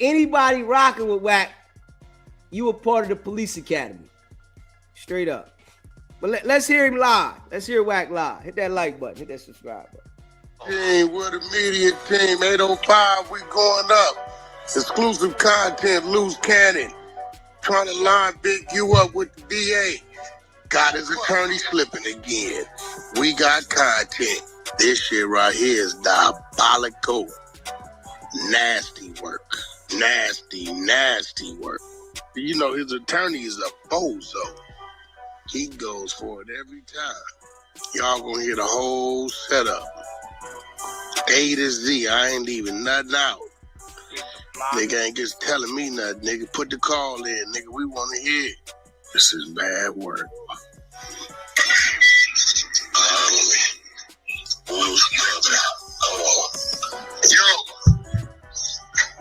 Anybody rocking with Wack, you a part of the police academy. Straight up. But let's hear him live. Let's hear Wack live. Hit that like button. Hit that subscribe button. Team, we're the media team. 805, we going up. Exclusive content, loose cannon. Trying to line Big U up with the DA. Got his attorney slipping again. We got content. This shit right here is diabolical. Nasty work. Nasty work. You know, his attorney is a bozo. He goes for it every time. Y'all gonna hear the whole setup. A to Z. I ain't leaving nothing out. Nigga ain't just telling me nothing. Nigga, put the call in. Nigga, we want to hear it. This is bad work. Yo,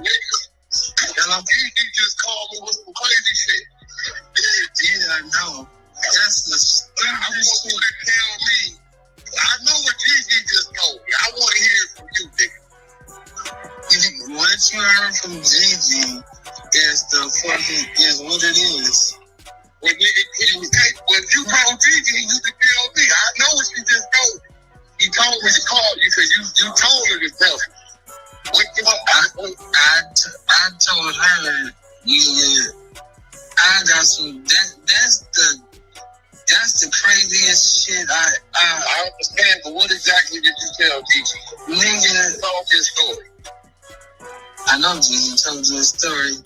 nigga, Deezy just called me with some crazy shit. Yeah, I know. That's the stupidest shit. Tell me. I know what Deezy just told me. I want to hear it from you, nigga. What you heard from Deezy is what it is. When you told Deezy, you could tell me. I know what you just told me. He told me to call you because you told her to tell me. I told her, yeah, I got some. That's the craziest shit. I understand, but what exactly did you tell Deezy? Nigga told your story. I know Deezy told you a story.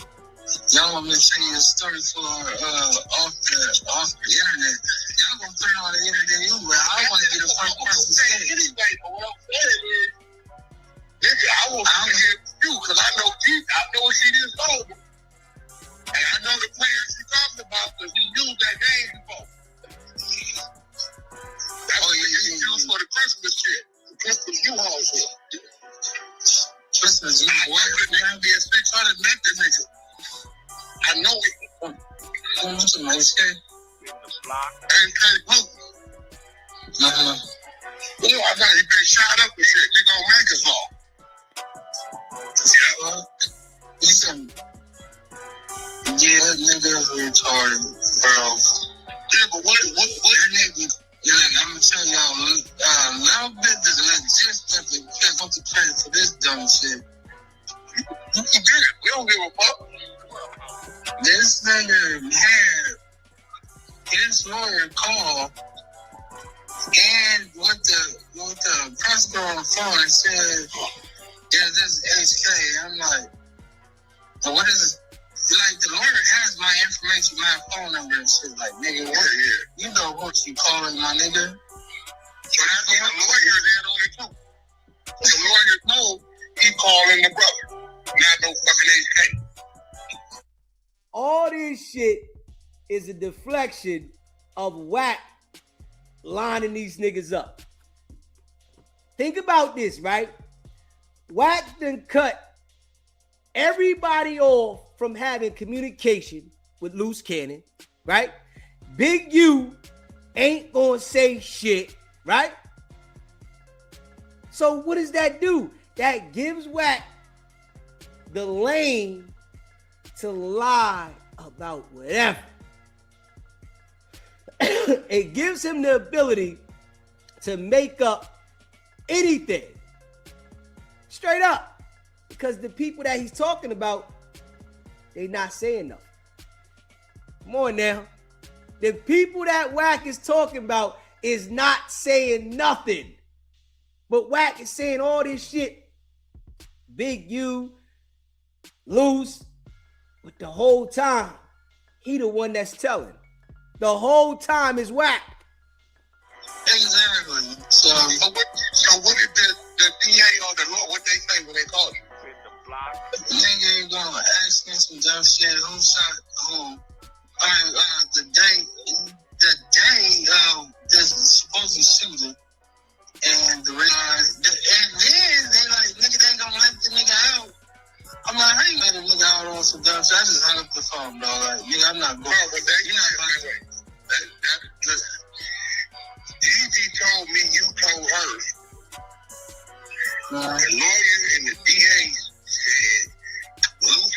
Y'all want me to tell you a story for off the internet. Y'all gonna put it on the internet anyway. I want to be the first person to say it. Anyway, but what I'm saying is, nigga, I want to hear from you because I know Deezy. I know what she just told me. And I know the players she talking about because he used that name before. That's what he used for the Christmas shit. The Christmas U-Haul shit. Christmas U-Haul. Why would it be a 600 method nigga? I know it. What's the most shit? And Blue. You know, I know he been shot up and shit. Nigga on Mankasaw. Yeah. He said, yeah, niggas retarded, bro. Yeah, but what nigga? Yeah, I'm gonna tell y'all, little bit of logistics that want to credit for this dumb shit. You can get it. We don't give a fuck. This nigga had his lawyer call and with the press on the phone and said, yeah, this is HK. I'm like, so what is it? Like, the lawyer has my information, my phone number and shit. Like, nigga, what? Yeah. You know what you calling my nigga? So that's what the lawyer did on it too. The lawyer know he calling the brother, not no fucking HK. All this shit is a deflection of Wack lining these niggas up. Think about this, right? Wack done cut everybody off from having communication with Loose Cannon, right? Big U ain't gonna say shit, right? So what does that do? That gives Wack the lane to lie about whatever. It gives him the ability to make up anything. Straight up. Because the people that he's talking about, they not saying nothing. Come on now. The people that Wack is talking about is not saying nothing. But Wack is saying all this shit. Big U, Loose, but the whole time, he the one that's telling. The whole time is Wack. Exactly. So what did the DA or the law, what they say when they call you? Nigga ain't gonna ask me some dumb shit. Who shot who? The day there's supposed shooting, and then they like, nigga, they ain't gonna let the nigga out. I'm like, I ain't let a nigga out on some dumb shit. I just hung up the phone, bro. Like, nigga, I'm not going. Bro, but you're not going. Listen, Deezy told me you told her. The lawyer and the DA said, Luke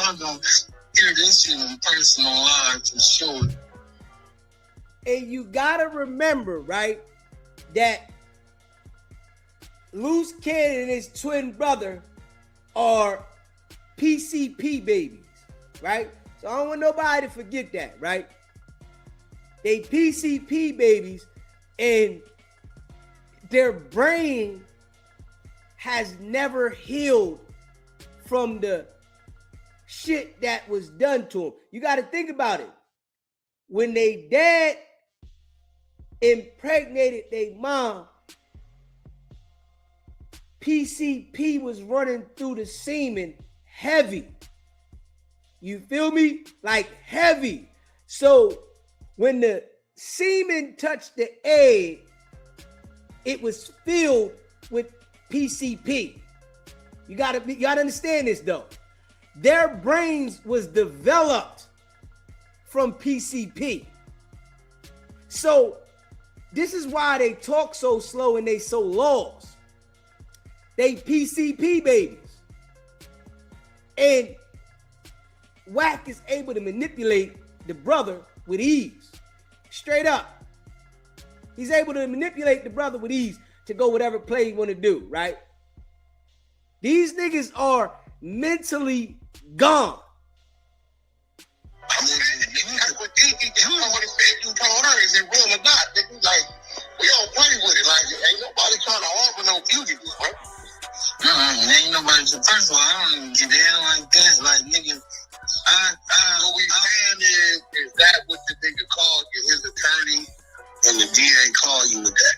y'all gonna hear this shit in personal live for sure. And you gotta remember, right, that Loose Cannon and his twin brother are PCP babies, right? So I don't want nobody to forget that, right? They PCP babies, and their brain has never healed from the shit that was done to them. You got to think about it. When they dad impregnated their mom, PCP was running through the semen heavy. You feel me? Like heavy. So when the semen touched the egg, it was filled with PCP. You gotta understand this though. Their brains was developed from PCP. So this is why they talk so slow and they so lost. They PCP babies. And Wack is able to manipulate the brother with ease. Straight up. He's able to manipulate the brother with ease to go whatever play he want to do, right? These niggas are mentally gone. I mean, that's what Deezy did. I would have said you told her, is it real or not? Nigga, like, we don't play with it. Like, ain't nobody trying to offer no fugitives, bro. Ain't nobody. First of all, I don't even get down like that. Like, nigga, what we saying is that what the nigga called you, his attorney, and the DA called you with that.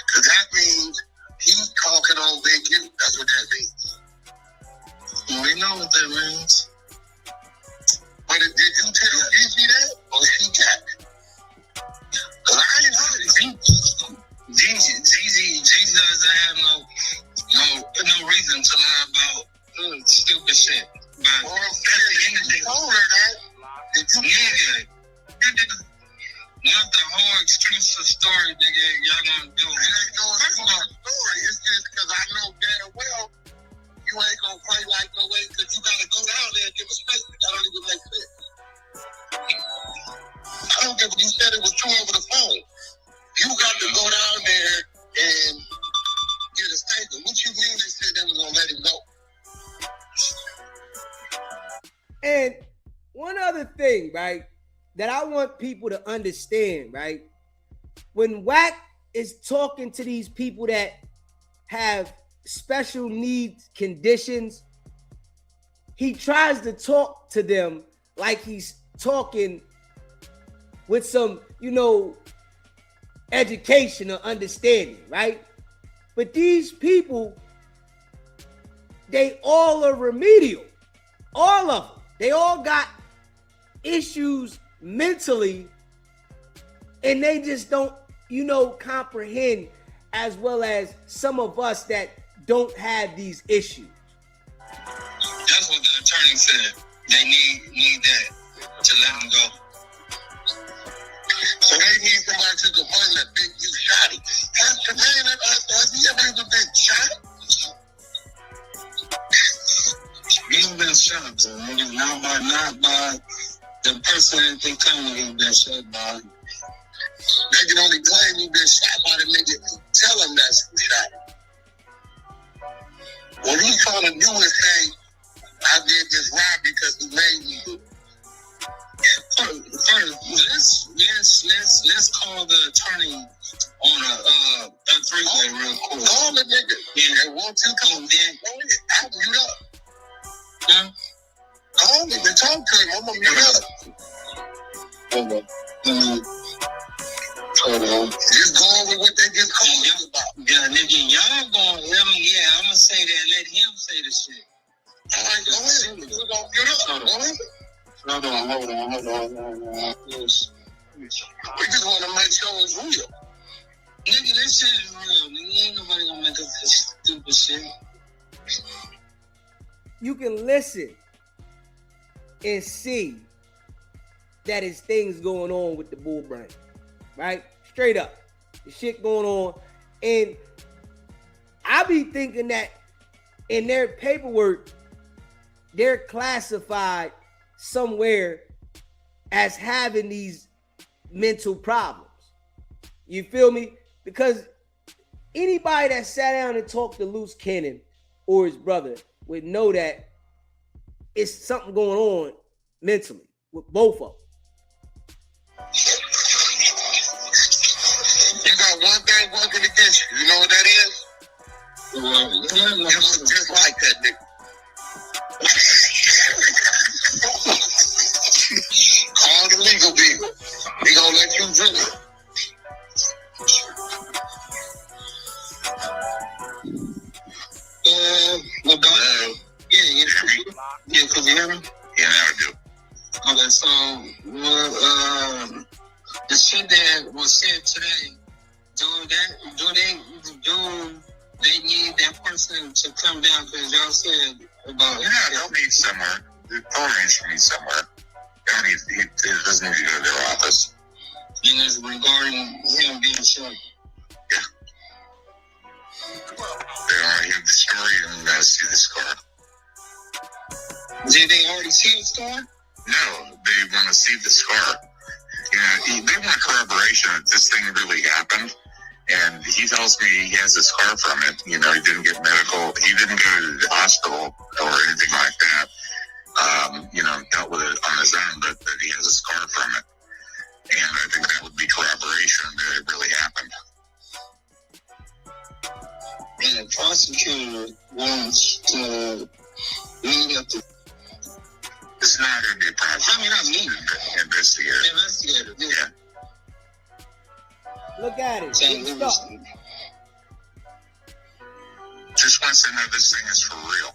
Because that means he's talking on Big U. That's what that means. We know what that means. But did you tell Deezy that? Or she got it? Because I ain't heard it. Deezy doesn't have no reason to lie about stupid shit. But well, at the end of the day, told her that. Not the whole extrusive story, nigga. Y'all gonna do it. It ain't no extrusive story. It's just because I know damn well you ain't gonna play like no way because you gotta go down there and give a statement. That don't even make sense. I don't give a you said it was true over the phone. You got to go down there and get a statement. What you mean they said they was gonna let him go? And one other thing, right, that I want people to understand, right? When Wack is talking to these people that have special needs conditions, he tries to talk to them like he's talking with some, education or understanding, right? But these people, they all are remedial. All of them. They all got issues mentally, and they just don't, comprehend as well as some of us that don't have these issues. That's what the attorney said. They need that to let them go. So they need somebody to confirm that Big U shot him. Has he ever even been shot? He's been shot, bro. Not by the person that they tell me he's been shot by. They can only claim he's been shot by the nigga. Tell him that's who shot him. What he's trying to do is say, I did this right because he made me do it. First, let's call the attorney on a three-way real quick. Call the nigga. Yeah, and once you come in, I'll mute up. Yeah. Call me to talk to him. I'm gonna mute up. Hold on. Just go over what they just called you about. Yeah, nigga, y'all gonna let me. Yeah, I'm gonna say that. Let him say the shit. All right, go ahead. We're gonna mute up. Go ahead. Hold on. Yes. We just want to make sure it's real. Nigga, this shit is real. Nigga, ain't nobody gonna make up this stupid shit. You can listen and see that is things going on with the bull brain, right? Straight up. The shit going on. And I be thinking that in their paperwork, they're classified somewhere as having these mental problems. You feel me? Because anybody that sat down and talked to Loose Cannon or his brother would know that it's something going on mentally with both of them. You got one thing working against you. You know what that is? You look just like that nigga. Call the legal people. They gonna let you drink it. Yeah, can you hear me? Yeah, I do. Okay, so the shit that was said today, they need that person to come down because y'all said about they'll meet somewhere. They'll arrange to meet somewhere. It doesn't need to go to their office. And it's regarding him being shot. Yeah. They already have the story and see the scar. Did they already see the scar? No, they want to see the scar. Yeah, they want corroboration that this thing really happened. And he tells me he has a scar from it. You know, he didn't get medical. He didn't go to the hospital or anything like that. Dealt with it on his own, but that he has a scar from it. And I think that would be corroboration that it really happened. And the prosecutor wants to lead up to... It's not going to be a prosecutor. I mean, not me. Investigator. Yeah. Look at it. Just wants to know this thing is for real.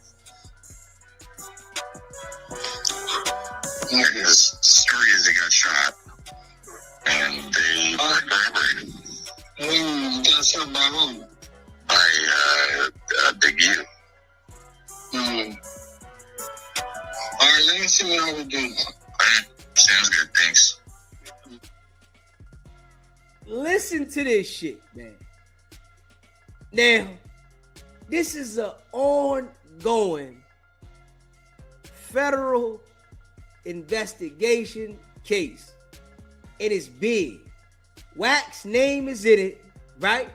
His story is he got shot. And they corroborated. Got shot by whom? By Big U. Alright, let me see what I would do. Alright, sounds good, thanks. Listen to this shit, man. Now, this is an ongoing federal investigation case. It is big. Wack's name is in it, right?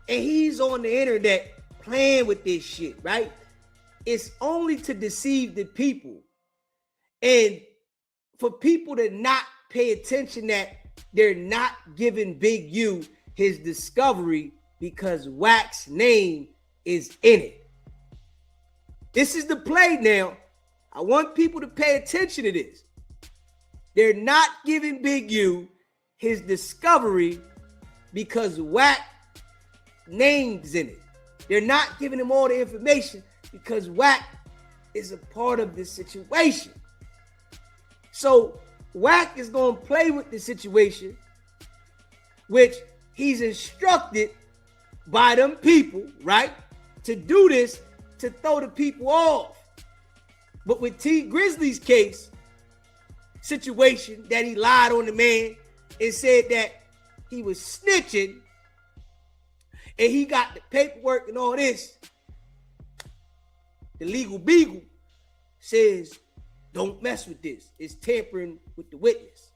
And he's on the internet playing with this shit, right? It's only to deceive the people. And for people to not pay attention that they're not giving Big U his discovery because Wack's name is in it. This is the play now. I want people to pay attention to this. They're not giving Big U his discovery because Wack name's in it. They're not giving him all the information because Wack is a part of this situation. So Wack is going to play with the situation, which he's instructed by them people, right, to do this to throw the people off. But with T Grizzly's case situation that he lied on the man and said that he was snitching and he got the paperwork and all this, the legal beagle says, don't mess with this. It's tampering with the witness.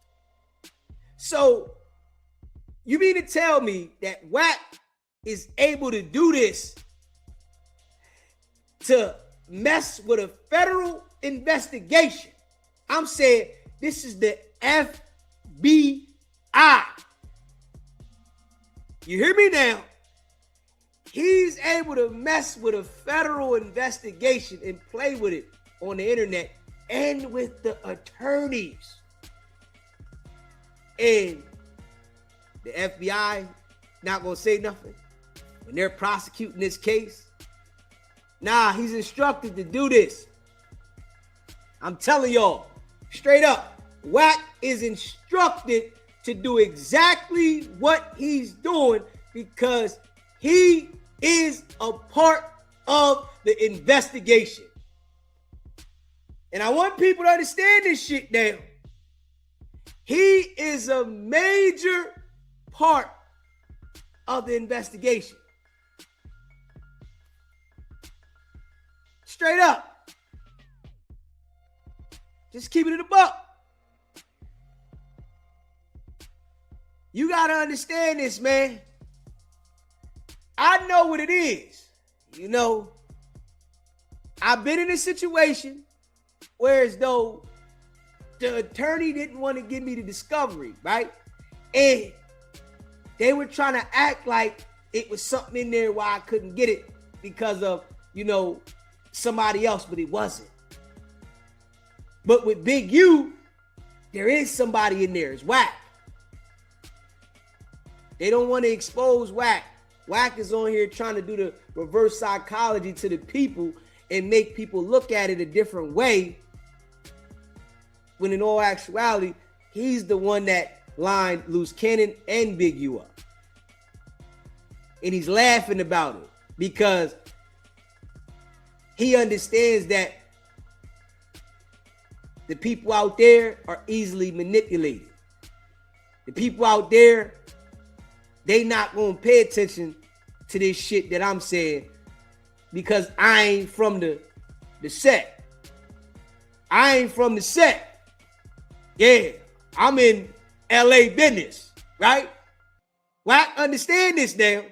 So you mean to tell me that Wack is able to do this to mess with a federal investigation? I'm saying this is the FBI. You hear me now? He's able to mess with a federal investigation and play with it on the internet and with the attorneys. And the FBI not gonna say nothing when they're prosecuting this case. Nah, he's instructed to do this. I'm telling y'all, straight up, Wack is instructed to do exactly what he's doing because he is a part of the investigation. And I want people to understand this shit now. He is a major part of the investigation. Straight up. Just keep it in the buck. You got to understand this, man. I know what it is. You know, I've been in a situation where as though the attorney didn't want to give me the discovery, right? And they were trying to act like it was something in there why I couldn't get it because of, you know, somebody else, but it wasn't. But with Big U, there is somebody in there. It's Wack. They don't want to expose Wack. Wack is on here trying to do the reverse psychology to the people and make people look at it a different way. When in all actuality, he's the one that lined Loose Cannon and Big U up. And he's laughing about it because he understands that the people out there are easily manipulated. The people out there, they not gonna pay attention to this shit that I'm saying because I ain't from the set. I ain't from the set. Yeah, I'm in LA business, right? Well, I understand this now.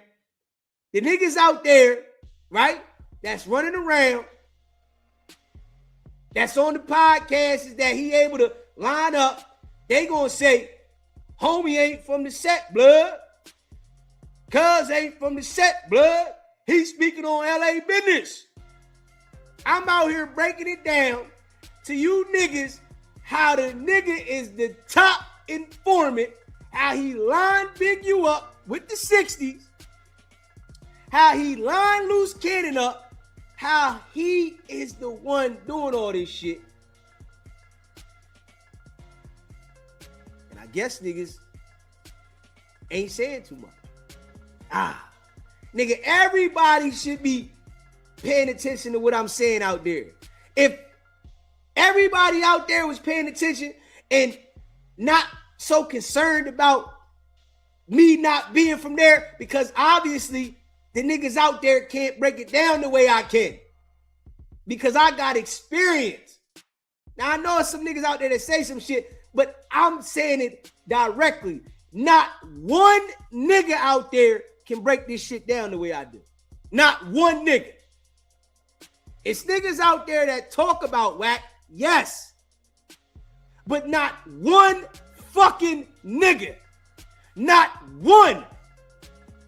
The niggas out there, right, that's running around, that's on the podcasts that he able to line up, they gonna say, homie ain't from the set, blood. Cuz ain't from the set, blood. He's speaking on LA business. I'm out here breaking it down to you niggas how the nigga is the top informant, how he lined Big U up with the 60s, how he lined Loose Cannon up, how he is the one doing all this shit. And I guess niggas ain't saying too much. Nigga, everybody should be paying attention to what I'm saying out there. If everybody out there was paying attention and not so concerned about me not being from there, because obviously the niggas out there can't break it down the way I can. Because I got experience. Now I know there's some niggas out there that say some shit, but I'm saying it directly. Not one nigga out there can break this shit down the way I do. Not one nigga. It's niggas out there that talk about Wack, yes. But not one fucking nigga. Not one.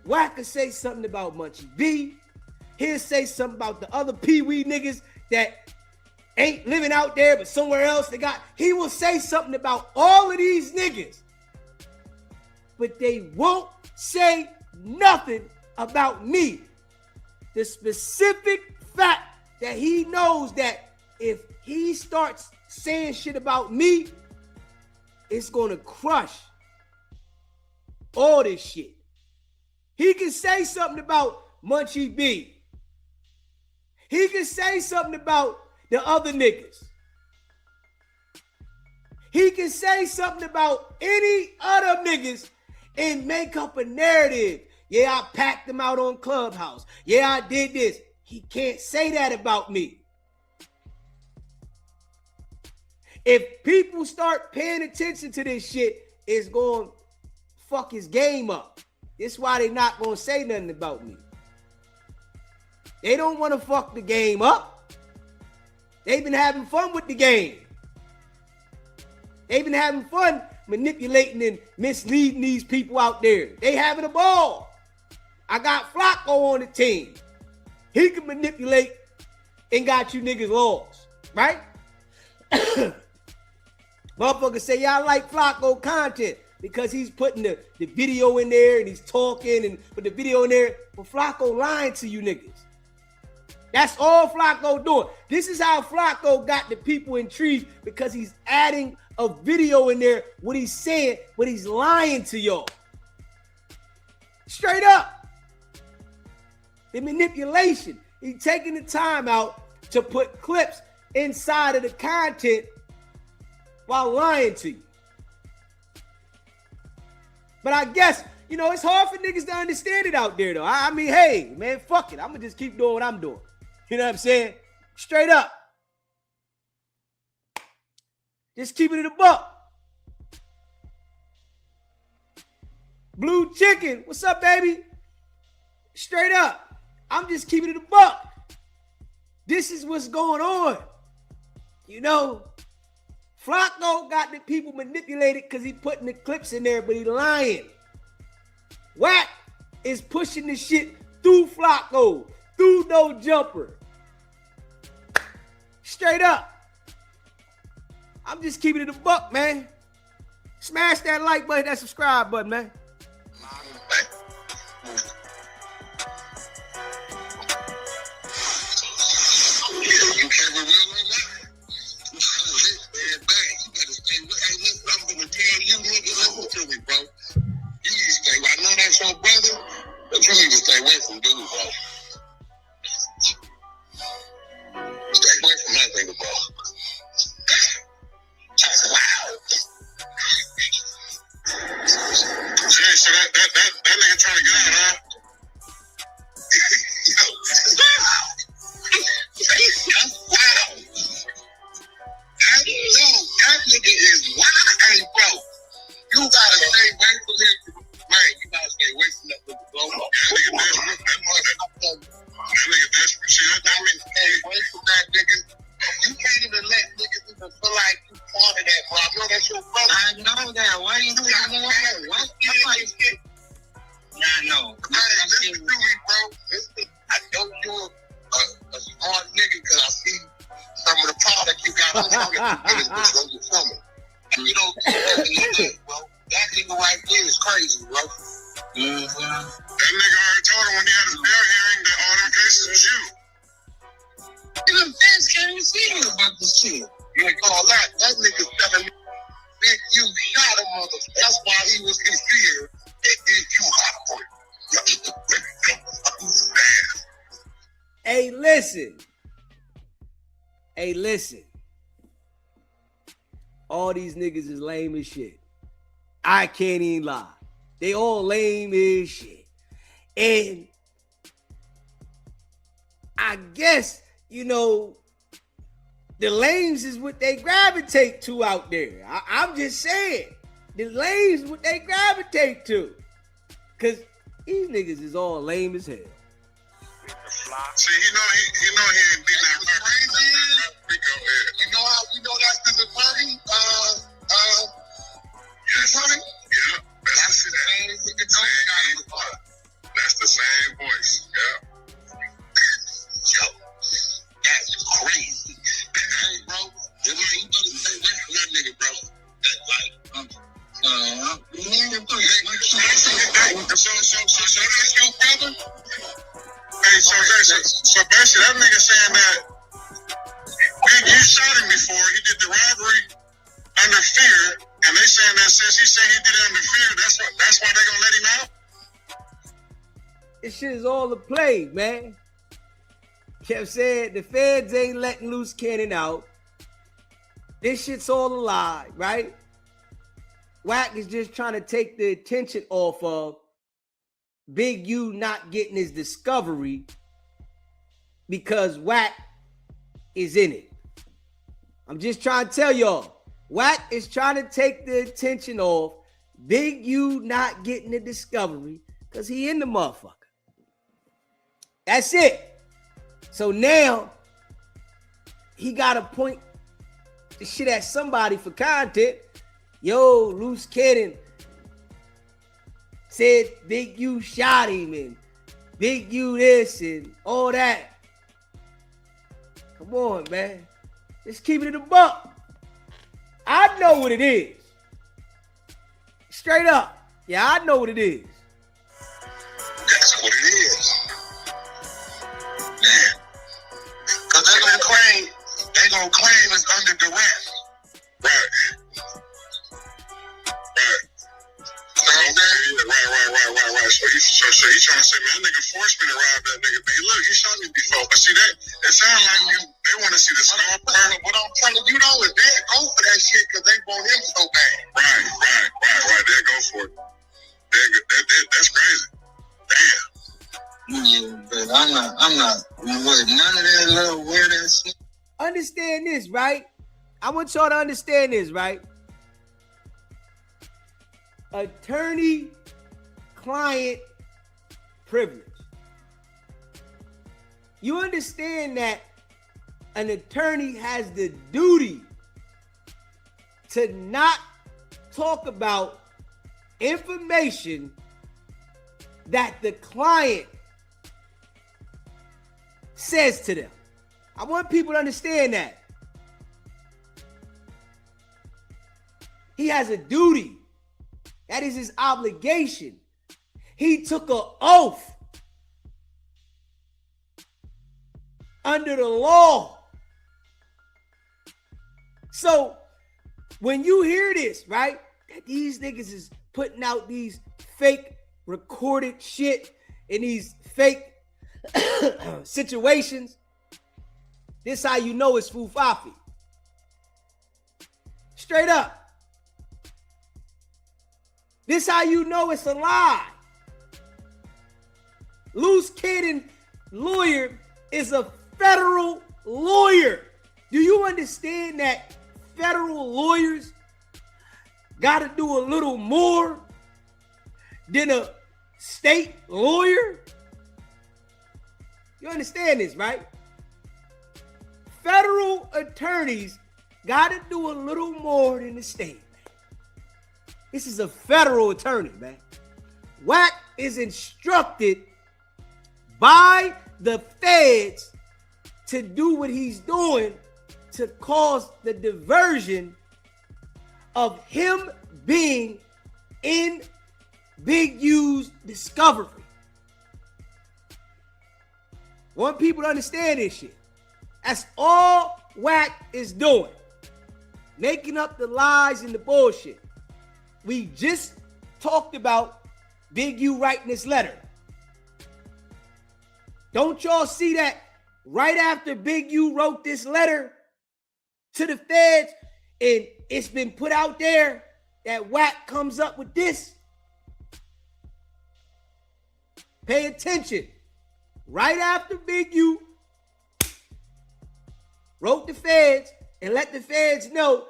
Wack could say something about Munchie B. He'll say something about the other pee-wee niggas that ain't living out there but somewhere else they got. He will say something about all of these niggas. But they won't say nothing about me. The specific fact that he knows that if he starts saying shit about me, it's gonna crush all this shit. He can say something about Munchie B. He can say something about the other niggas. He can say something about any other niggas and make up a narrative. Yeah, I packed them out on Clubhouse. Yeah, I did this. He can't say that about me. If people start paying attention to this shit, it's going to fuck his game up. That's why they not going to say nothing about me. They don't want to fuck the game up. They've been having fun with the game. They've been having fun manipulating and misleading these people out there. They having a ball. I got Flacco on the team. He can manipulate and got you niggas lost, right? Motherfuckers say, yeah, I like Flacco content because he's putting the video in there and he's talking and put the video in there. But Flacco lying to you niggas. That's all Flacco doing. This is how Flacco got the people intrigued, because he's adding a video in there, what he's saying, but he's lying to y'all. Straight up. The manipulation. He's taking the time out to put clips inside of the content while lying to you. But I guess, you know, it's hard for niggas to understand it out there, though. I mean, hey, man, fuck it. I'm going to just keep doing what I'm doing. You know what I'm saying? Straight up. Just keep it in a buck. Blue Chicken, what's up, baby? Straight up. I'm just keeping it a buck. This is what's going on. You know, Flacco got the people manipulated because he putting the clips in there, but he lying. Wack is pushing the shit through Flacco, through No Jumper. Straight up. I'm just keeping it a buck, man. Smash that like button, that subscribe button, man. Your brother, but you need to stay away from dude, bro. Stay away from that nigga, bro. That's loud. Jay, so that nigga trying to get out, huh? Yo, that's loud. That nigga is wild. Hey, bro, you gotta stay away from him. Man, you gotta stay away from that nigga, bro. That nigga desperate. That nigga desperate. See, that nigga stay away from that nigga. You can't even let niggas even feel like you part of that, bro. I know that's your brother. I know that. Why you doing that? What? Nah, no. Listen to me, bro. Listen, I know you're a smart nigga because I see some of the product you got on your phone. You don't do that, bro. That nigga right there is crazy, bro. Mm-hmm. That nigga already told him when he had his bail hearing that all them cases was you. The feds can't even see you about this shit. You ain't call that. That nigga telling me, Big U shot a mother. That's why he was in fear and Big U hot Hey, listen. Hey, listen. All these niggas is lame as shit. I can't even lie. They all lame as shit. And I guess, you know, the lames is what they gravitate to out there. I'm just saying. The lames is what they gravitate to. Because these niggas is all lame as hell. See, you know he ain't been that crazy. You know how we know that's the party? Yeah, that's the same voice. Yeah. Yo, that's crazy. Hey, bro, you better stay away from that nigga, bro. That's like, so that's your brother? Hey, so basically that nigga saying that Big U shot him before he did the robbery under fear, and they saying that since he said he did it under fear, that's why they gonna let him out? This shit is all a play, man. Kept saying the feds ain't letting loose cannon out. This shit's all a lie, right? Wack is just trying to take the attention off of Big U not getting his discovery because Wack is in it. I'm just trying to tell y'all, Wack is trying to take the attention off Big U not getting the discovery because he in the motherfucker. That's it. So now he got to point the shit at somebody for content. Yo, loose cannon said Big U shot him and Big U this and all that. Come on, man. Just keep it in the buck. I know what it is. Straight up. Yeah, I know what it is. That's what it is. Man. Because they're going to claim it's under duress. Right. Right. So he trying to say, man, that nigga forced me to rob that nigga. Man, look, he shot me before. But see, that it sounds like they want to see the scar. What I'm telling you though is they go for that shit because they want him so bad. Right. They go for it. That's crazy. Damn. But I'm not with none of that little weird ass shit. Understand this, right? I want y'all to understand this, right? Attorney-client privilege. You understand that an attorney has the duty to not talk about information that the client says to them. I want people to understand that. He has a duty. That is his obligation. He took an oath under the law. So when you hear this, right, that these niggas is putting out these fake recorded shit in these fake situations, this how you know it's fufafi. Straight up. This how you know it's a lie. Loose Cannon lawyer is a federal lawyer. Do you understand that federal lawyers got to do a little more than a state lawyer? You understand this, right? Federal attorneys got to do a little more than the state, man. This is a federal attorney, man. Wack is instructed by the feds to do what he's doing to cause the diversion of him being in Big U's discovery. Want people to understand this shit. That's all Wack is doing. Making up the lies and the bullshit. We just talked about Big U writing this letter. Don't y'all see that right after Big U wrote this letter to the feds and it's been put out there that Wack comes up with this? Pay attention. Right after Big U wrote the feds and let the feds know,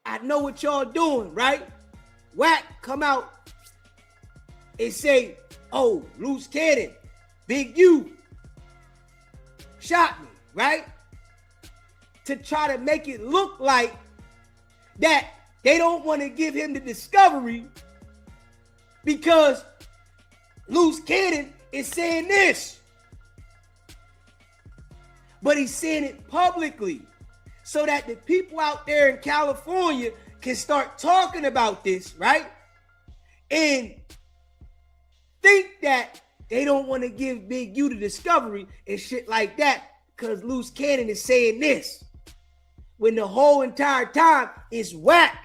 I know what y'all doing, right? Wack come out and say, oh, Loose Cannon, Big U shot me, right? To try to make it look like that they don't want to give him the discovery because Loose Cannon is saying this. But he's saying it publicly so that the people out there in California can start talking about this, right? And think that they don't want to give Big U the discovery and shit like that because Loose Cannon is saying this. When the whole entire time it's Wack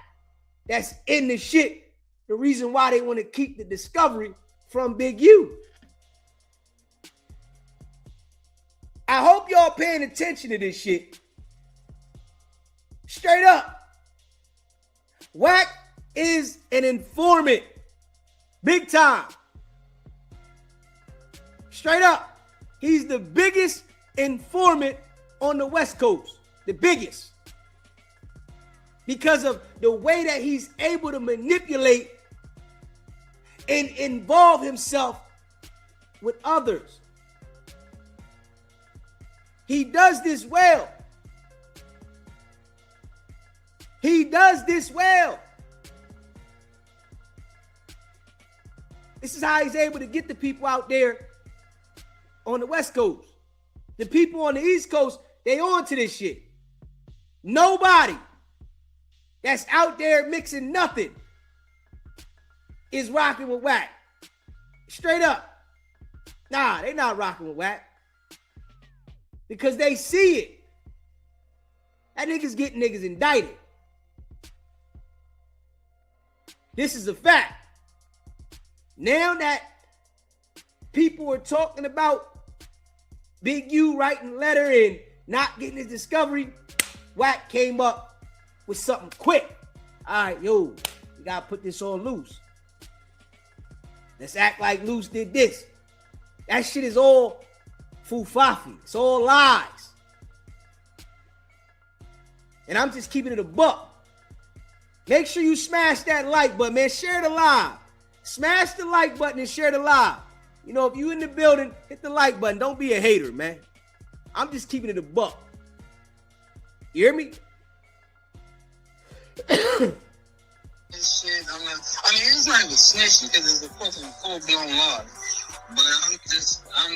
that's in the shit. The reason why they want to keep the discovery from Big U. I hope y'all paying attention to this shit. Straight up. Wack is an informant. Big time. Straight up. He's the biggest informant on the West Coast. The biggest. Because of the way that he's able to manipulate and involve himself with others. He does this well. He does this well. This is how he's able to get the people out there on the West Coast. The people on the East Coast, they on to this shit. Nobody that's out there mixing nothing is rocking with Wack. Straight up. Nah, they not rocking with Wack. Because they see it. That nigga's getting niggas indicted. This is a fact. Now that people are talking about Big U writing a letter and not getting his discovery, Wack came up with something quick. All right, yo, we gotta put this on Loose. Let's act like Loose did this. That shit is all fufafi. It's all lies. And I'm just keeping it a buck. Make sure you smash that like button, man. Share the live. Smash the like button and share the live. You know, if you in the building, hit the like button. Don't be a hater, man. I'm just keeping it a buck. You hear me? This shit, I mean, it's not even snitching because it's a fucking full-blown lie. But I'm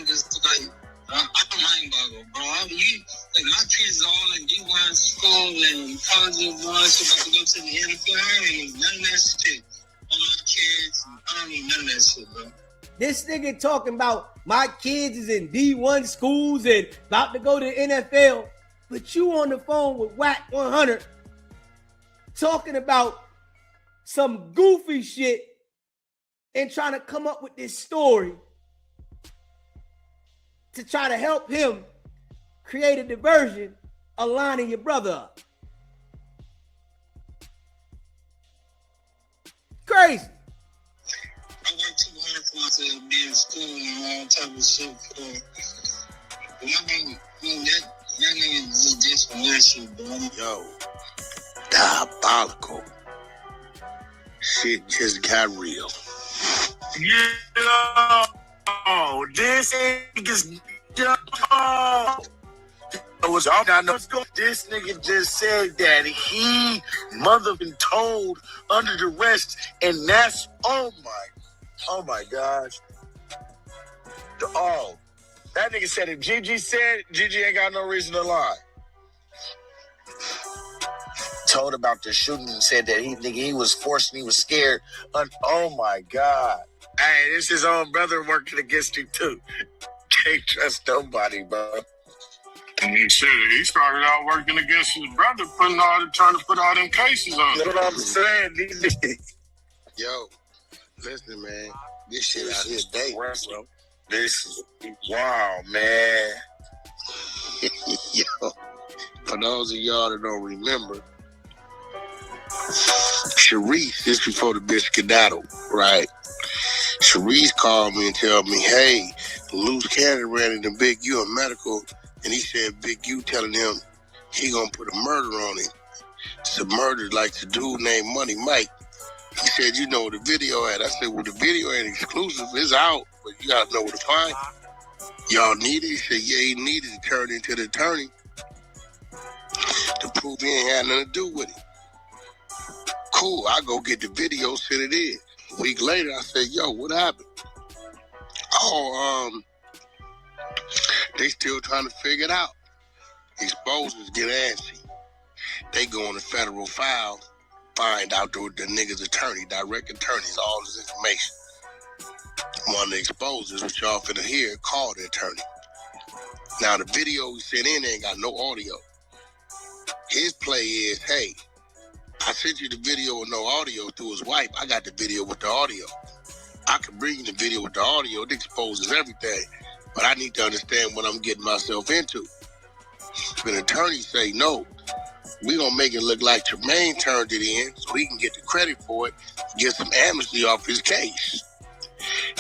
just like, I'm mind-boggled, bro. My kids are all in D1 school and college about to go to the NFL. I ain't none of that shit. All my kids, I don't need none of that shit, bro. This nigga talking about my kids is in D1 schools and about to go to the NFL, but you on the phone with Wack100 talking about some goofy shit and trying to come up with this story to try to help him create a diversion, aligning your brother up. Crazy. I worked too hard for myself to be in school and all type of shit. That nigga just some weird shit, bro. Yo, diabolical. Shit just got real. Yo, this nigga's this nigga just said that he mother been told under the rest, and that's oh my gosh. Oh, that nigga said if Gigi said, Gigi ain't got no reason to lie. Told about the shooting and said that he was forced and he was scared. Oh my God. Hey, this his own brother working against him too. Can't trust nobody, bro. And he said he started out working against his brother, trying to put all them cases on. That's what I'm saying. Yo, listen, man. This shit out here dangerous, bro. This is wow, man. Yo, for those of y'all that don't remember, Sharice, this before the bitch skedaddle, right? Sharice called me and tell me, hey, Loose Cannon ran into Big U in medical, and he said Big U telling him he gonna put a murder on him. It's a murder like the dude named Money Mike. He said, you know where the video at? I said, well, the video ain't exclusive. It's out, but you gotta know where to find it. Y'all need it? He said, yeah, he needed to turn into the attorney to prove he ain't had nothing to do with it. Cool, I go get the video, send it in. A week later, I said, yo, what happened? Oh, they still trying to figure it out. Exposers get antsy. They go on the federal file, find out the nigga's attorney, direct attorneys, all this information. One of the exposers, which y'all finna hear, called the attorney. Now, the video we sent in ain't got no audio. His play is, hey, I sent you the video with no audio through his wife. I got the video with the audio. I can bring you the video with the audio. It exposes everything. But I need to understand what I'm getting myself into. The attorney say, no, we gonna make it look like Tremaine turned it in so he can get the credit for it, get some amnesty off his case.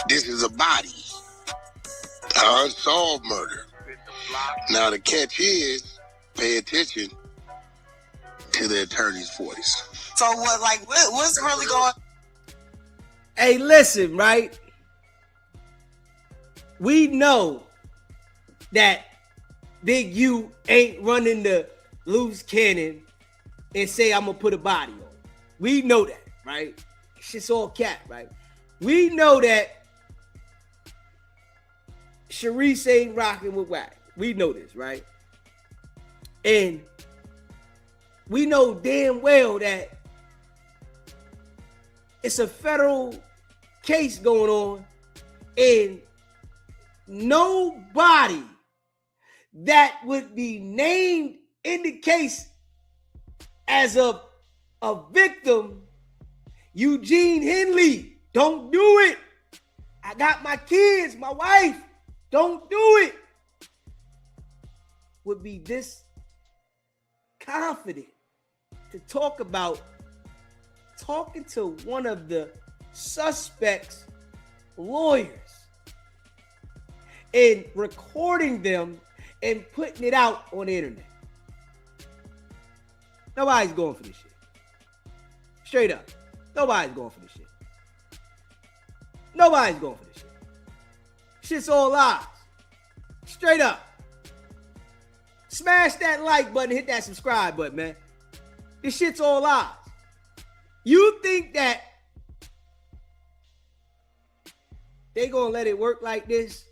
This is a body, an unsolved murder. Now the catch is, pay attention to the attorney's voice. So what's really going? Hey, listen, right? We know that Big U ain't running the Loose Cannon and say, I'm going to put a body on it. We know that, right? It's just all cap, right? We know that Sharice ain't rocking with Wack. We know this, right? And we know damn well that it's a federal case going on, and nobody that would be named in the case as a victim, Eugene Henley, don't do it. I got my kids, my wife, don't do it. Would be this confident to talk about talking to one of the suspects' lawyers and recording them and putting it out on the internet. Nobody's going for this shit. Straight up. Nobody's going for this shit. Nobody's going for this shit. Shit's all lies. Straight up. Smash that like button, hit that subscribe button, man. This shit's all lies. You think that they gonna let it work like this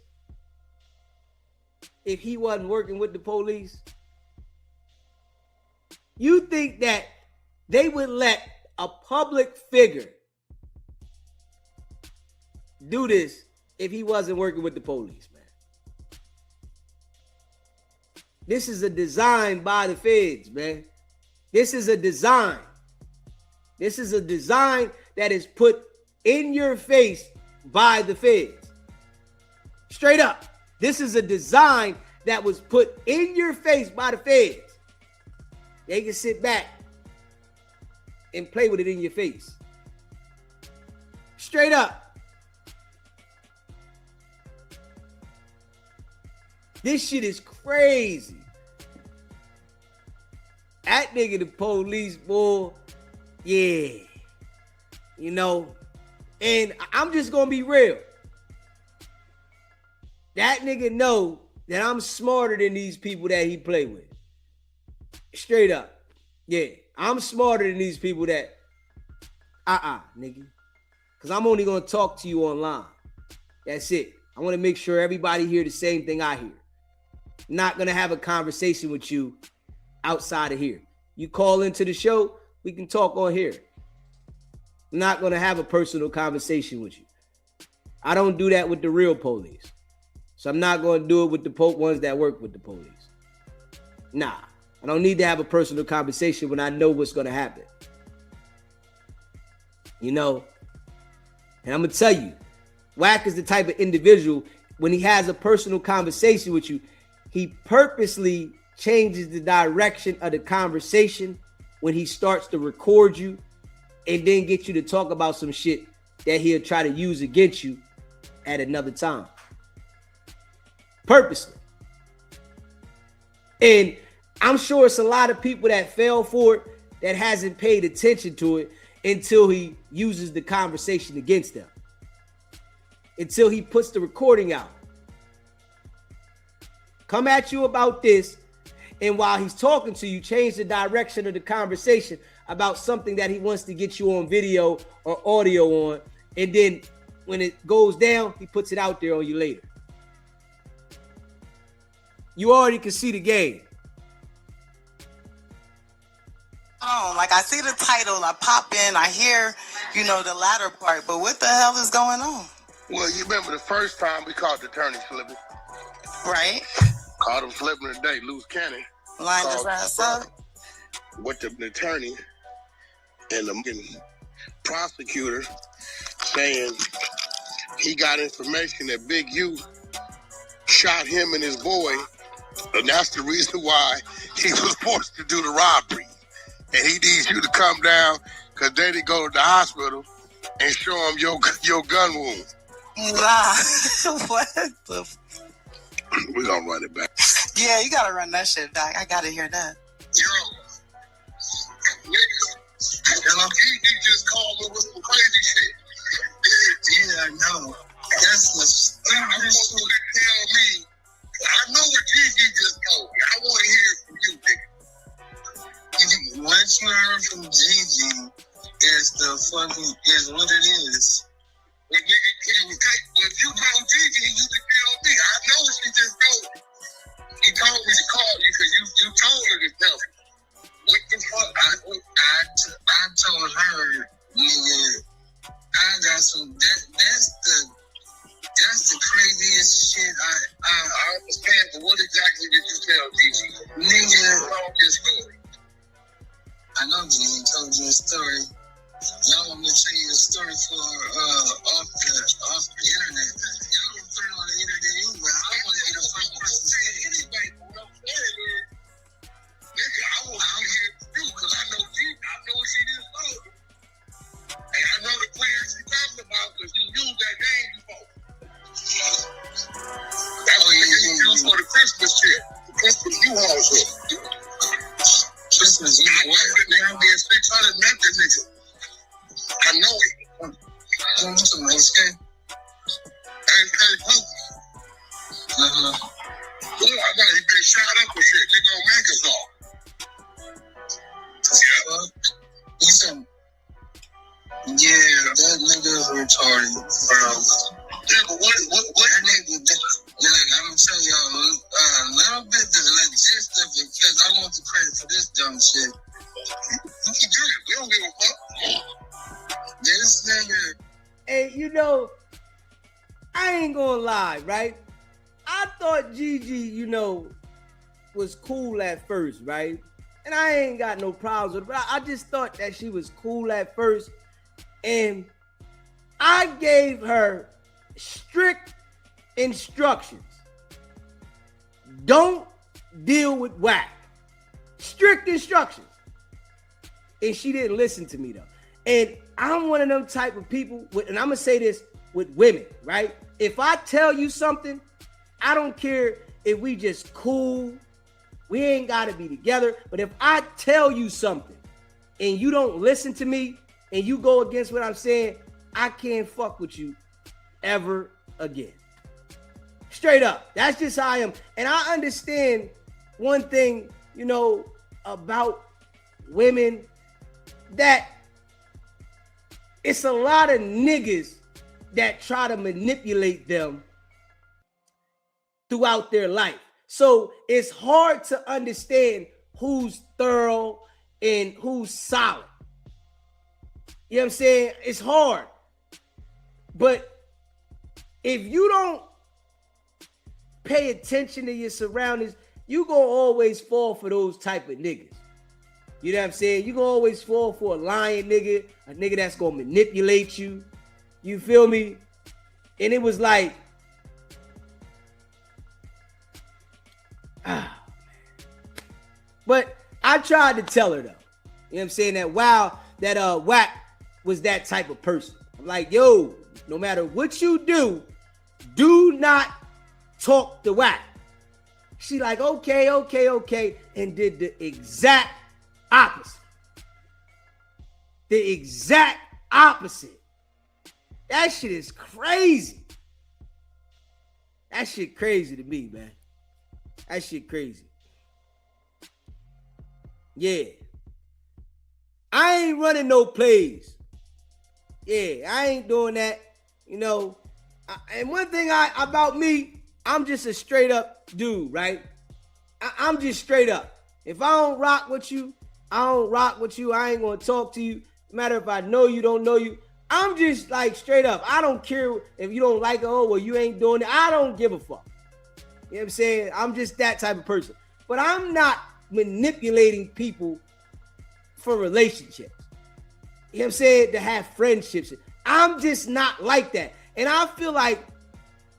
if he wasn't working with the police? You think that they would let a public figure do this if he wasn't working with the police, man? This is a design by the feds, man. This is a design. This is a design that is put in your face by the feds. Straight up. This is a design that was put in your face by the feds. They can sit back and play with it in your face. Straight up. This shit is crazy. That nigga, the police, boy, yeah. You know, and I'm just gonna be real. That nigga know that I'm smarter than these people that he play with. Straight up. Yeah, I'm smarter than these people that, nigga. Because I'm only gonna talk to you online. That's it. I want to make sure everybody hear the same thing I hear. Not gonna have a conversation with you outside of here. You call into the show, we can talk on here. I'm not gonna have a personal conversation with you. I don't do that with the real police. So I'm not gonna do it with the ones that work with the police. Nah, I don't need to have a personal conversation when I know what's gonna happen. You know? And I'm gonna tell you, Wack is the type of individual, when he has a personal conversation with you, he purposely changes the direction of the conversation when he starts to record you and then get you to talk about some shit that he'll try to use against you at another time. Purposely. And I'm sure it's a lot of people that fell for it that hasn't paid attention to it until he uses the conversation against them. Until he puts the recording out. Come at you about this, and while he's talking to you, change the direction of the conversation about something that he wants to get you on video or audio on, and then when it goes down, he puts it out there on you later. You already can see the game. Oh, like I see the title, I pop in, I hear, the latter part, but what the hell is going on? Well, you remember the first time we caught the attorney slipping? Right? Caught him slipping today, loose cannon. Line his ass up. With the attorney and the prosecutor saying he got information that Big U shot him and his boy, and that's the reason why he was forced to do the robbery. And he needs you to come down because then he go to the hospital and show him your gun wound. Nah. What the? We're going to run it back. Yeah, you got to run that shit back. I got to hear that. Yo, nigga, he just called me with some crazy shit. Yeah, I know. That's the stupidest shit. Tell me. I know what Deezy just told me. I want to hear it from you, nigga. What you heard from Deezy is what it is. Well, nigga, if you told Deezy, you can tell me. I know what she just told me. He told me to call you because you told her to tell me. What the fuck? I told her, nigga, I got some. That's the craziest shit I understand. But what exactly did you tell Deezy? Nigga, told your story. I know Gene told you a story. Y'all want me to tell you a story for off the internet. Y'all don't put it on the internet anyway. I want to be the first person to say it anyway. What I'm saying is, nigga, I want to hear it from you because I know what she just told me. And I know the players she talking about because she used that name before. That's what you used for the Christmas trip. The Christmas U-Haul trip. Christmas, you know what? That nigga. I know it. Some skin. Hey, who? Well, I know he been shot up with shit. Nigga on Microsoft. Yeah. He said, yeah, that nigga's retarded, bro. Yeah, but what that nigga did? Yeah, I'm gonna tell y'all a little bit of the logistics of it because I want the credit for this dumb shit. We can do it. We don't give a fuck. This nigga. Hey, you know, I ain't gonna lie, right? I thought Gigi, you know, was cool at first, right? And I ain't got no problems with her, but I just thought that she was cool at first. And I gave her strict instructions. Don't deal with Wack. Strict instructions. And she didn't listen to me, though. And I'm one of them type of people, and I'm going to say this with women, right? If I tell you something, I don't care if we just cool. We ain't got to be together. But if I tell you something and you don't listen to me and you go against what I'm saying, I can't fuck with you ever again. Straight up. That's just how I am. And I understand one thing, you know, about women, that it's a lot of niggas that try to manipulate them throughout their life. So it's hard to understand who's thorough and who's solid. You know what I'm saying? It's hard. But if you don't pay attention to your surroundings, you gonna always fall for those type of niggas. You know what I'm saying? You gonna always fall for a lying nigga, a nigga that's gonna manipulate you. You feel me? And it was like, but I tried to tell her though. You know what I'm saying? That Wack was that type of person. I'm like, yo, no matter what you do not talk to Wack. She like, okay, and did the exact opposite. The exact opposite. That shit is crazy. That shit crazy to me, man. That shit crazy. Yeah. I ain't running no plays. Yeah, I ain't doing that. You know, and one thing about me, I'm just a straight up dude, right? I'm just straight up. If I don't rock with you, I don't rock with you. I ain't gonna talk to you. No matter if I know you, don't know you. I'm just like straight up. I don't care if you don't like it. Oh, well, you ain't doing it. I don't give a fuck. You know what I'm saying? I'm just that type of person. But I'm not manipulating people for relationships. You know what I'm saying? To have friendships. I'm just not like that. And I feel like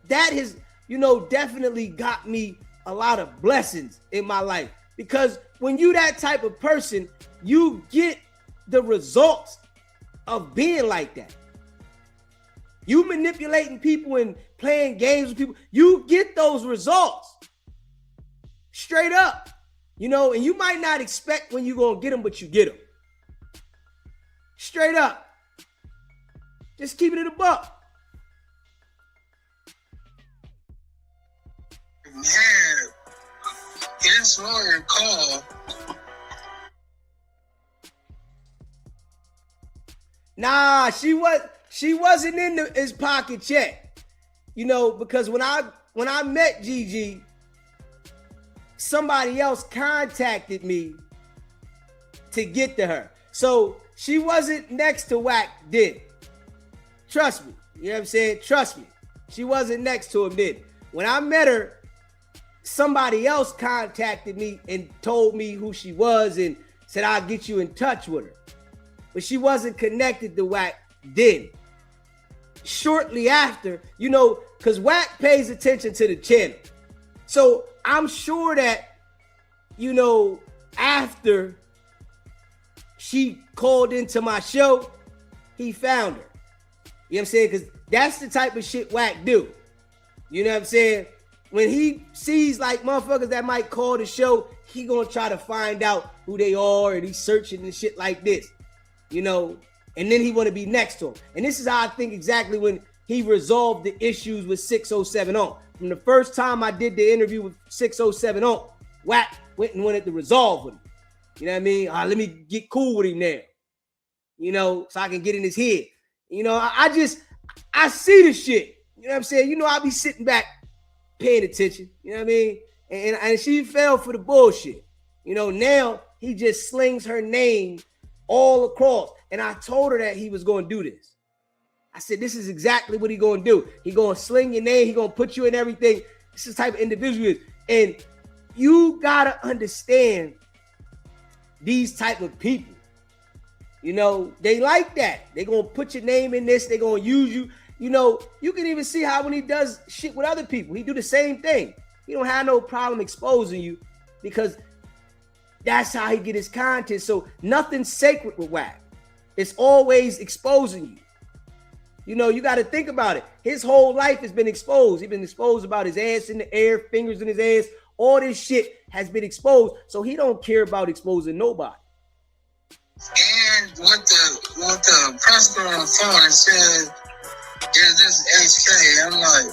that has, you know, definitely got me a lot of blessings in my life. Because when you that type of person, you get the results of being like that. You manipulating people and playing games with people, you get those results. Straight up. You know, and you might not expect when you're going to get them, but you get them. Straight up. Just keep it in a buck. Yeah. His lawyer called. Nah, she wasn't in his pocket check. You know, because when I met Gigi, somebody else contacted me to get to her. So she wasn't next to Wack then. Trust me. You know what I'm saying? Trust me. She wasn't next to him then. When I met her, somebody else contacted me and told me who she was and said, I'll get you in touch with her. But she wasn't connected to Wack then. Shortly after, you know, because Wack pays attention to the channel. So I'm sure that, you know, after she called into my show, he found her. You know what I'm saying? Because that's the type of shit Wack do. You know what I'm saying? When he sees like motherfuckers that might call the show, he gonna try to find out who they are and he's searching and shit like this. you know, and then he want to be next to him. And this is how I think exactly when he resolved the issues with 607 on. From the first time I did the interview with 607 on, Wack went and wanted to resolve with him. You know what I mean? Let me get cool with him now, you know, so I can get in his head. You know, I see the shit. You know what I'm saying? You know, I'll be sitting back paying attention. You know what I mean? And she fell for the bullshit. You know, now he just slings her name all across. And I told her that he was going to do this. I said, this is exactly what he going to do. He going to sling your name. He going to put you in everything. This is the type of individual he is. And you got to understand these type of people. You know, they like that. They going to put your name in this. They going to use you. You know, you can even see how when he does shit with other people, he do the same thing. He don't have no problem exposing you because that's how he get his content. So nothing's sacred with Wack. It's always exposing you. You know, you got to think about it. His whole life has been exposed. He's been exposed about his ass in the air, fingers in his ass. All this shit has been exposed. So he don't care about exposing nobody. And with the prosecutor on the phone, it said, "Is this HK?" I'm like,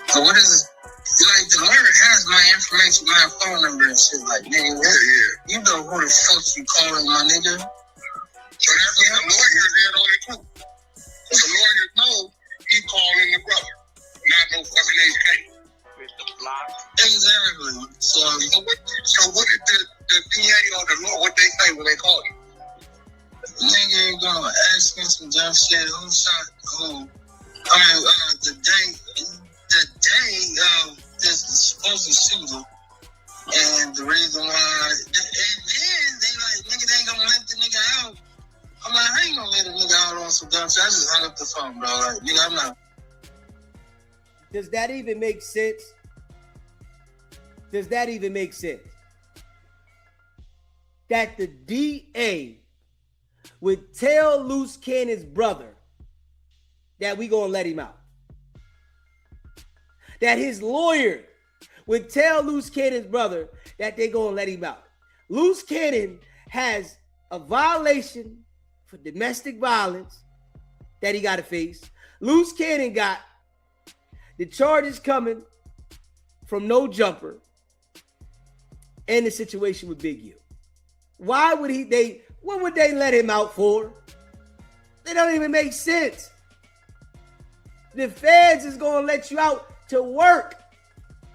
"So what is this?" Like, the lawyer has my information, my phone number and shit. Like, nigga, you know who the fuck you calling, my nigga? So that's what the lawyer did on it too. So the lawyer knows he calling the brother, not no fucking HK. Exactly. So what did the PA or the law, what they say when they call you? Nigga ain't gonna ask me some dumb shit. Who shot who? The day of this supposed shooter, and the reason why, and then they like, nigga, they ain't gonna let the nigga out. I'm like, I ain't gonna let a nigga out on some dumb shit. I just hung up the phone, bro. Like, nigga, I'm not. Does that even make sense? Does that even make sense? That the DA would tell Loose Cannon's brother that we gonna let him out. That his lawyer would tell Loose Cannon's brother that they gonna let him out. Loose Cannon has a violation for domestic violence that he got to face. Loose Cannon got the charges coming from No Jumper and the situation with Big U. Why would what would they let him out for? They don't even make sense. The feds is gonna let you out to work.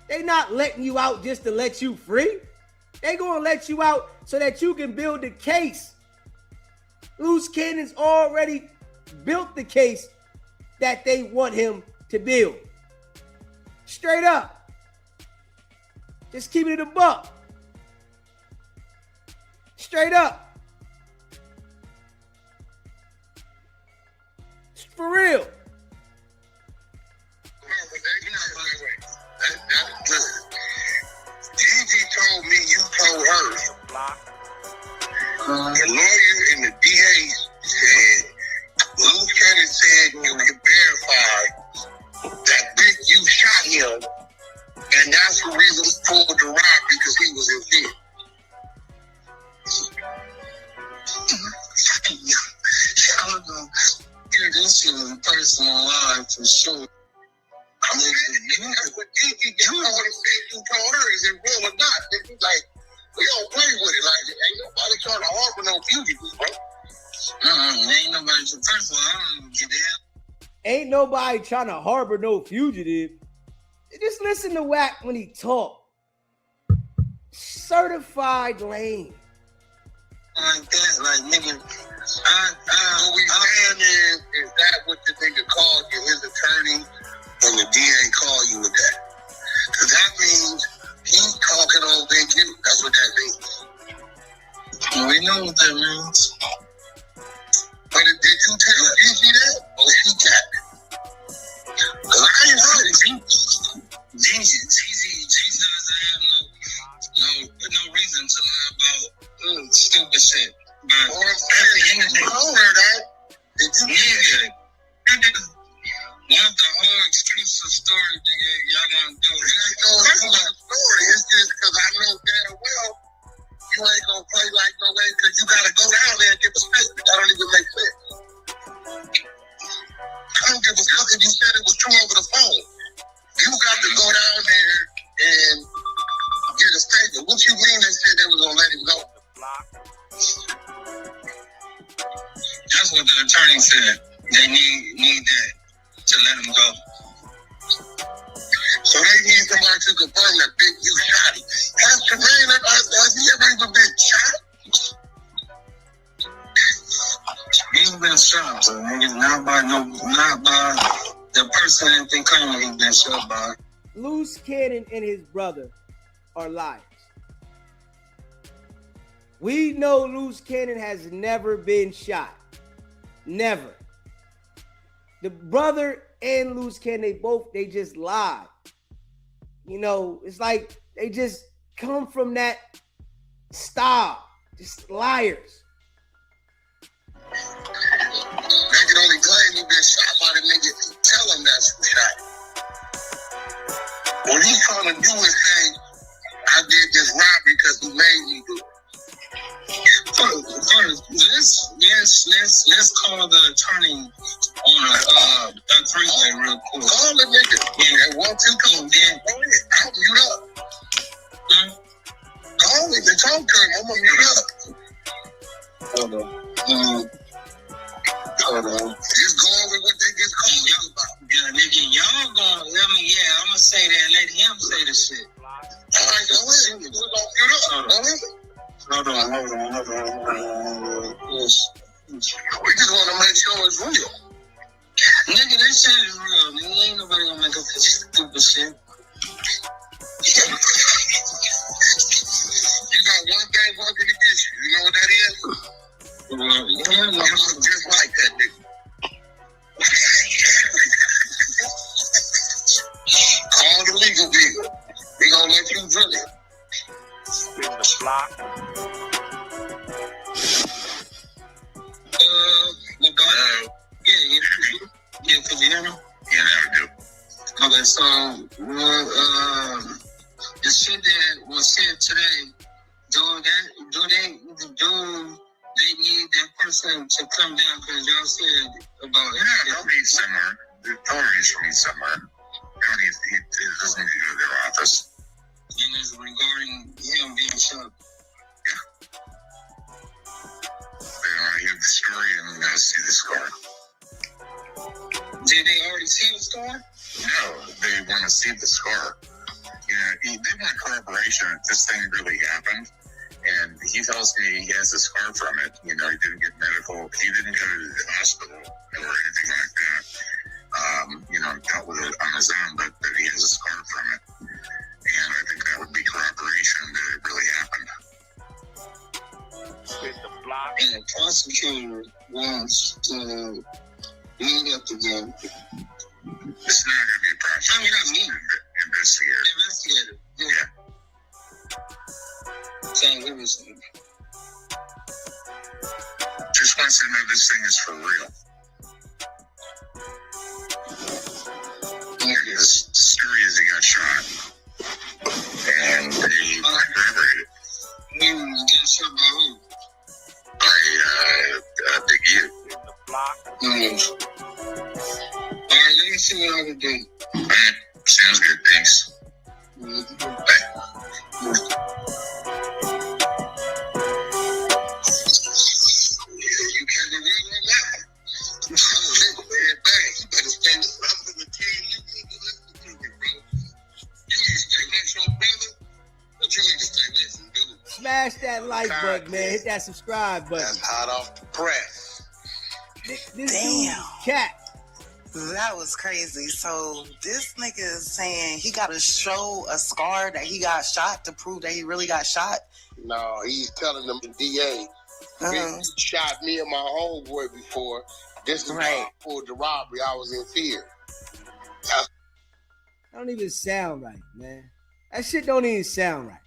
They not letting you out just to let you free. They gonna let you out so that you can build the case. Loose Cannon's already built the case that they want him to build. Straight up. Just keep it a buck. Straight up. For real. Deezy told me you told her. The lawyer and the DA said, Loose Cannon said you can verify that Big U shot him, and that's the reason he pulled the rod, because he was in fear. I don't know. This shit is a personal line for sure. I mean, that's what Deezy told her. You told her, is it real or not? It's like, we don't play with it. Like, ain't nobody trying to harbor no fugitives, bro. Ain't nobody, first of all, I don't even get that. Ain't nobody trying to harbor no fugitive. Just listen to Wack when he talk. Certified lame. Like that, like, nigga, what we saying is that what the nigga called you, his attorney, and the DA called you with that? Because that means he's talking on Big U. That's what that means. We know what that means. But did you tell Deezy that? Or he got it? Because I ain't heard it. Deezy doesn't have no reason to lie about stupid shit. But you told her that. Nigga, want the whole exclusive story, nigga, y'all gonna do it. It ain't no exclusive story. It's just because I know damn well you ain't gonna play like no way, because you gotta go down there and get the to over the phone. You got to go down there and get a statement. What you mean they said they was gonna let him go? That's what the attorney said. They need that to let him go. So they need somebody to confirm that Big U shot him. Has he ever even been shot? He's been shot, so niggas not by the person that they claim he's been shot by. Loose Cannon and his brother are liars. We know Loose Cannon has never been shot. Never. The brother and Loose Cannon, they just lied. You know, it's like they just come from that style. Just liars. They can only claim he been shot by the nigga if you tell him that's who shot. What he's trying to do is say, I did this robbery because he made me do it. Let's call the attorney on a three-way real quick. Call the nigga. Yeah, 1, 2, come then. Go ahead. I'll mute up. Call him and talk to him. I'm gonna mute up. Hold on. Just go over what they just called you about. Yeah, nigga, y'all gonna let me, I'm gonna say that. Let him say the shit. All right, go ahead. We're gonna mute up. Go ahead. Hold on. Yes. We just want to make sure it's real. Nigga, this shit is real. Nigga, ain't nobody gonna make up this stupid shit. You got one thing working against you. You know what that is? You look just like that nigga. Call the legal people. We gonna let you drill it. Yeah, could you hear me? Yeah, I do. Okay, so the shit that was said today, do they need that person to come down because y'all said about it? Yeah, they'll meet somewhere. The authorities will meet somewhere. It doesn't need to go to their office. And it's regarding him being shot. Yeah. They want to hear the story and see the scar. Did they already see the scar? No, they want to see the scar. They want corroboration that this thing really happened. And he tells me he has a scar from it. He didn't get medical. He didn't go to the hospital or anything like that. Dealt with it on his own, but he has a scar from it. And I think that would be corroboration that it really happened. And the prosecutor wants to meet up again. It's not going to be a prosecutor. Investigator. Investigator. Yeah. Saying everything. Just wants to know this thing is for real. His story is he got shot. And they corroborated. He got shot by who? By Big U. Alright, let me see what I can do. Alright, sounds good, thanks. Bye. You can't be real on that. You better stand up. I'm going to tell you, you need to listen to me, bro. You need to stay next to your brother, but you need to stay next to dude. Smash that like button, man. Hit that subscribe button. That's hot off the press. This Damn. cat. That was crazy. So this nigga is saying he got to show a scar that he got shot to prove that he really got shot. No, he's telling them the DA, Big shot me and my homeboy before. This is why I pulled the robbery. I was in fear. That don't even sound right, man. That shit don't even sound right.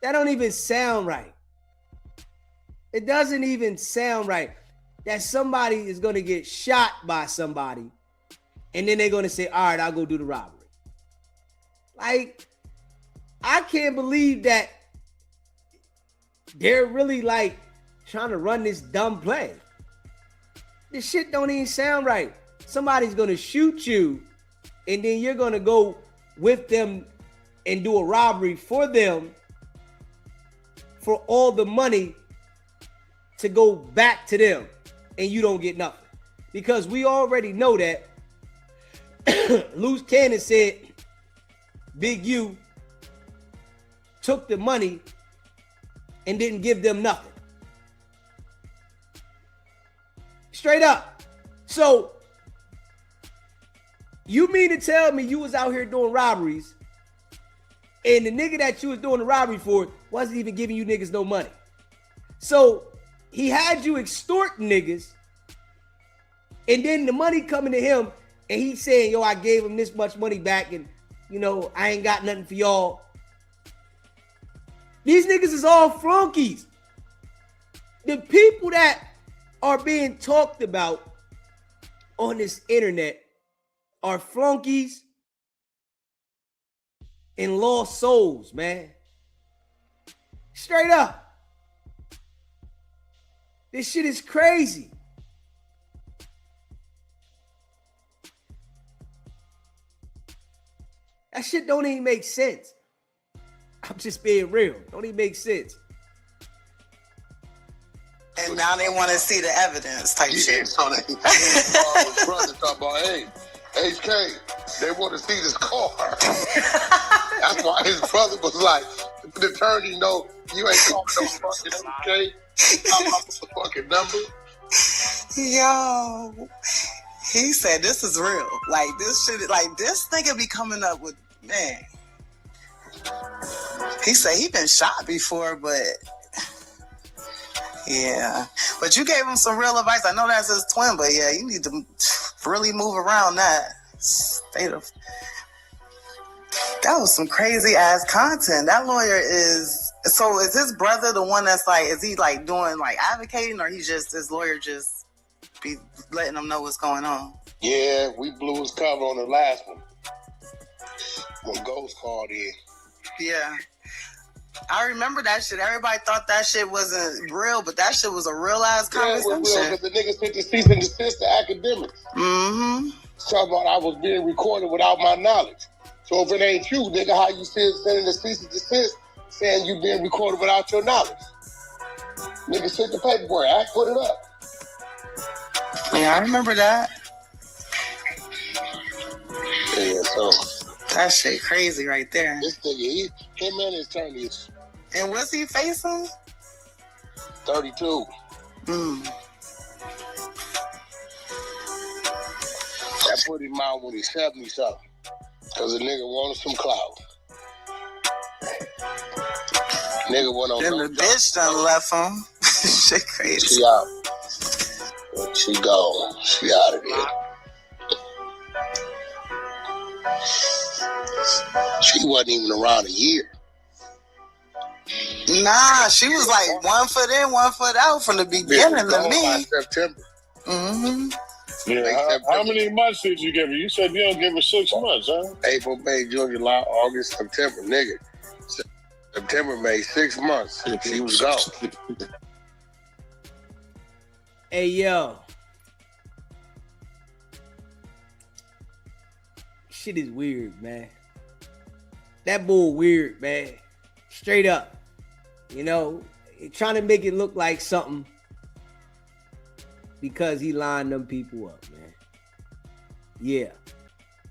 That don't even sound right. It doesn't even sound right that somebody is going to get shot by somebody and then they're going to say, all right, I'll go do the robbery. Like, I can't believe that they're really like trying to run this dumb play. This shit don't even sound right. Somebody's going to shoot you and then you're gonna go with them and do a robbery for them for all the money to go back to them, and you don't get nothing. Because we already know that Loose Cannon said Big U took the money and didn't give them nothing. Straight up. So you mean to tell me you was out here doing robberies and the nigga that you was doing the robbery for wasn't even giving you niggas no money? So he had you extorting niggas, and then the money coming to him, and he's saying, yo, I gave him this much money back, and, you know, I ain't got nothing for y'all. These niggas is all flunkies. The people that are being talked about on this internet are flunkies and lost souls, man. Straight up. This shit is crazy. That shit don't even make sense. I'm just being real. Don't even make sense. And now they want to see the evidence type shit. So they his brother talking about, hey, HK, they want to see this car. That's why his brother was like, the attorney know you ain't talking no fucking HK. I'm off the fucking number. Yo, he said this is real. Like this shit, like this nigga be coming up with, man. He said he been shot before, but yeah. But you gave him some real advice. I know that's his twin, but yeah, you need to really move around that state of. That was some crazy ass content. That lawyer is. So is his brother the one that's like, is he like doing like advocating, or he's just, his lawyer just be letting him know what's going on? Yeah, we blew his cover on the last one. When Ghost called in. Yeah. I remember that shit. Everybody thought that shit wasn't real, but that shit was a real ass conversation. Yeah, it was real, because the nigga sent the cease and desist to academics. Mm-hmm. Talking about I was being recorded without my knowledge. So if it ain't you, nigga, how you sending the cease and desist saying you being recorded without your knowledge? Nigga sent the paperwork. I put it up. Yeah, I remember that. Yeah, so that shit crazy right there. This nigga, him and his attorney is. And what's he facing? 32. I put him out when he's 70 something. Because the nigga wanted some clout. Nigga went on. Then the bitch done left him. Shit crazy. She out. She gone. She out of there. She wasn't even around a year. Nah, she was like 1 foot in, 1 foot out from the beginning to me. By September. Mm-hmm. Yeah, how many months did you give her? You said you don't give her 6 months, huh? April, May, June, July, August, September, nigga. September, May, 6 months. She was gone. Hey, yo. Shit is weird, man. That bull weird, man. Straight up. You know, trying to make it look like something because he lined them people up, man. Yeah.